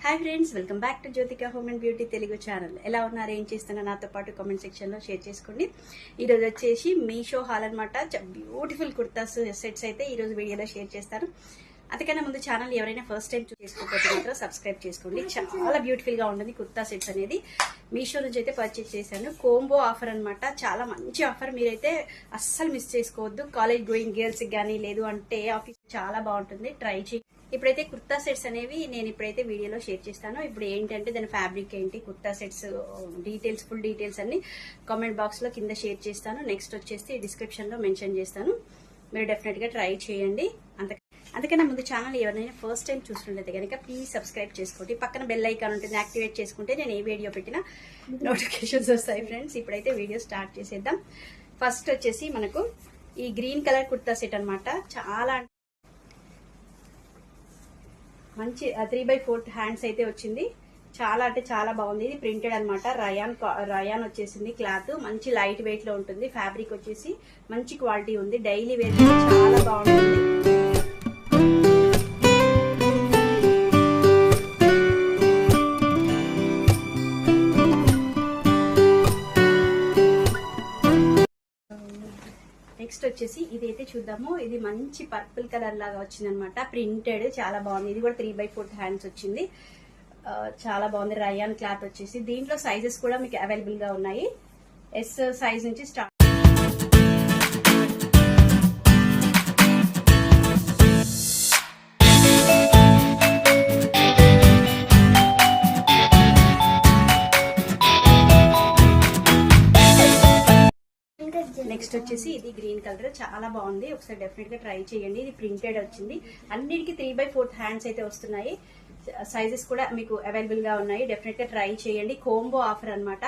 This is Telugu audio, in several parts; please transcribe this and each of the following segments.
Hi friends, welcome back to Jyothika home and beauty Telugu channel. ఎలా ఉన్నారు, ఏం చేస్తున్నా నాతో పాటు కామెంట్ సెక్షన్ లో షేర్ చేసుకోండి. ఈ రోజు వచ్చేసి మీషో హాల్ అనమాట. బ్యూటిఫుల్ కుర్తాస్ సెట్స్ అయితే ఈ రోజు వీడియోలో షేర్ చేస్తాను. అంతకన్నా ముందు ఛానల్ ఎవరైనా ఫస్ట్ టైం చేసుకోకపోతే మాత్రం సబ్స్క్రైబ్ చేసుకోండి. చాలా బ్యూటిఫుల్ గా ఉంటుంది కుర్తా సెట్స్ అనేది. మీషో నుంచి అయితే పర్చేస్ చేశాను. కోంబో ఆఫర్ అనమాట. చాలా మంచి ఆఫర్, మీరైతే అస్సలు మిస్ చేసుకోవద్దు. కాలేజ్ గోయింగ్ గర్ల్స్ కానీ లేదు అంటే ఆఫీస్ చాలా బాగుంటుంది, ట్రై చేయండి. ఇప్పుడైతే కుర్తా సెట్స్ అనేవి నేను ఇప్పుడైతే వీడియోలో షేర్ చేస్తాను. ఇప్పుడు ఏంటంటే దాని ఫ్యాబ్రిక్ ఏంటి, kurta sets details, full details అన్ని కామెంట్ బాక్స్ లో కింద షేర్ చేస్తాను. నెక్స్ట్ వచ్చేసి డిస్క్రిప్షన్ లో మెన్షన్ చేస్తాను. మీరు డెఫినెట్ గా ట్రై చేయండి. అంతకన్నా ముందు ఛానల్ ఎవరైనా ఫస్ట్ టైం చూస్తుంటే కనుక ప్లీజ్ సబ్స్క్రైబ్ చేసుకోండి. పక్కన బెల్ ఐకాన్ ఉంటుంది, యాక్టివేట్ చేసుకుంటే నేను ఏ వీడియో పెట్టినా నోటిఫికేషన్స్ వస్తాయి. ఫ్రెండ్స్, ఇప్పుడైతే వీడియో స్టార్ట్ చేసేద్దాం. ఫస్ట్ వచ్చేసి మనకు ఈ గ్రీన్ కలర్ కుర్తా సెట్ అనమాట. చాలా మంచి 3/4 హ్యాండ్స్ అయితే వచ్చింది. చాలా అంటే చాలా బాగుంది. ఇది ప్రింటెడ్ అనమాట. రయాన్ వచ్చేసింది. క్లాత్ మంచి లైట్ వెయిట్ లో ఉంటుంది. ఫ్యాబ్రిక్ వచ్చేసి మంచి క్వాలిటీ ఉంది. డైలీ వేర్ చాలా బాగుంటుంది. నెక్స్ట్ వచ్చేసి ఇదైతే చూద్దాము. ఇది మంచి పర్పుల్ కలర్ లాగా వచ్చింది అనమాట. ప్రింటెడ్ చాలా బాగుంది. ఇది కూడా 3/4 హ్యాండ్స్ వచ్చింది. చాలా బాగుంది. రయాన్ క్లాత్ వచ్చేసి దీంట్లో సైజెస్ కూడా మీకు అవైలబుల్ గా ఉన్నాయి. ఎస్ సైజ్ నుంచి స్టార్ట్. నెక్స్ట్ వచ్చేసి ఇది గ్రీన్ కలర్, చాలా బాగుంది. ఒకసారి డెఫినెట్ గా ట్రై చేయండి. ఇది ప్రింటెడ్ వచ్చింది. అన్నిటికీ 3/4 హ్యాండ్స్ అయితే వస్తున్నాయి. సైజెస్ కూడా మీకు అవైలబుల్ గా ఉన్నాయి. డెఫినెట్ గా ట్రై చేయండి. కోంబో ఆఫర్ అనమాట.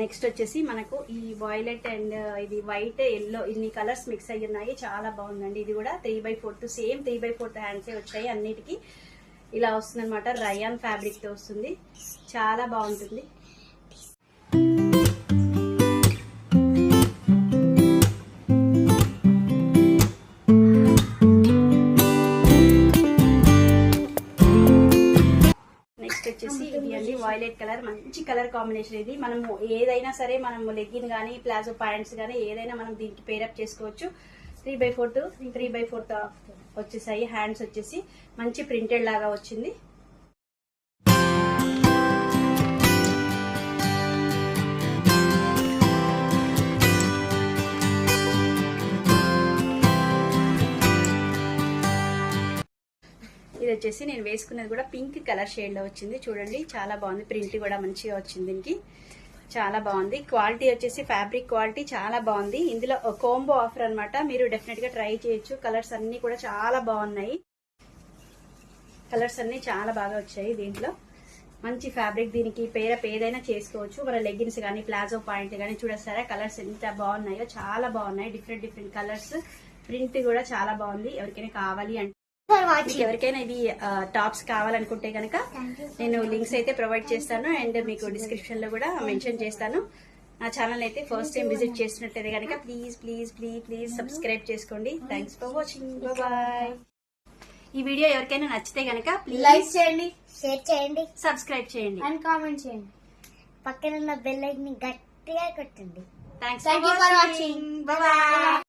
నెక్స్ట్ వచ్చేసి మనకు ఈ వైలెట్ అండ్ ఇది వైట్, ఎల్లో ఇన్ని కలర్స్ మిక్స్ అయ్యి ఉన్నాయి. చాలా బాగుందండి. ఇది కూడా 3/4 సేమ్ 3/4 హ్యాండ్స్ వచ్చాయి. అన్నిటికీ ఇలా వస్తుంది అనమాట. రయాన్ ఫ్యాబ్రిక్ తో వస్తుంది. చాలా బాగుంటుంది. వచ్చేసి ఇది అండి వైలెట్ కలర్, మంచి కలర్ కాంబినేషన్. ఇది మనము ఏదైనా సరే, మనం లెగ్గిన్ గానీ ప్లాజో ప్యాంట్స్ గానీ ఏదైనా మనం దీనికి పేరప్ చేసుకోవచ్చు. 3/4 వచ్చేసాయి. హ్యాండ్స్ వచ్చేసి మంచి ప్రింటెడ్ లాగా వచ్చింది. ఇది వచ్చేసి నేను వేసుకున్నది కూడా పింక్ కలర్ షేడ్ లో వచ్చింది. చూడండి, చాలా బాగుంది. ప్రింట్ కూడా మంచిగా వచ్చింది. దీనికి చాలా బాగుంది. క్వాలిటీ వచ్చేసి ఫ్యాబ్రిక్ క్వాలిటీ చాలా బాగుంది. ఇందులో కోంబో ఆఫర్ అనమాట. మీరు డెఫినెట్ గా ట్రై చేయొచ్చు. కలర్స్ అన్ని కూడా చాలా బాగున్నాయి. కలర్స్ అన్ని చాలా బాగా వచ్చాయి. దీంట్లో మంచి ఫ్యాబ్రిక్. దీనికి పేరప్ ఏదైనా చేసుకోవచ్చు. మన లెగ్గిన్స్ కానీ ప్లాజో పాయింట్ కానీ చూడొస్తారా కలర్స్ ఎంత బాగున్నాయో. చాలా బాగున్నాయి. Different colours. ప్రింట్ కూడా చాలా బాగుంది. ఎవరికైనా కావాలి అంటే, ఎవరికైనా ఇవి టాప్స్ కావాలనుకుంటే కనుక నేను లింక్స్ అయితే ప్రొవైడ్ చేస్తాను. అండ్ మీకు డిస్క్రిప్షన్ లో కూడా మెన్షన్ చేస్తాను. నా ఛానల్ అయితే ఫస్ట్ టైం విజిట్ చేసినట్లయితే కనుక ప్లీజ్ సబ్స్క్రైబ్ చేసుకోండి. Thanks for watching. బాయ్. ఈ వీడియో ఎవరికైనా నచ్చితే కనుక ప్లీజ్ లైక్ చేయండి, షేర్ చేయండి, సబ్స్క్రైబ్ చేయండి అండ్ కామెంట్ చేయండి. పక్కన ఉన్న బెల్ ఐకాన్ ని గట్టిగా కొట్టండి. Thanks for watching. బాయ్.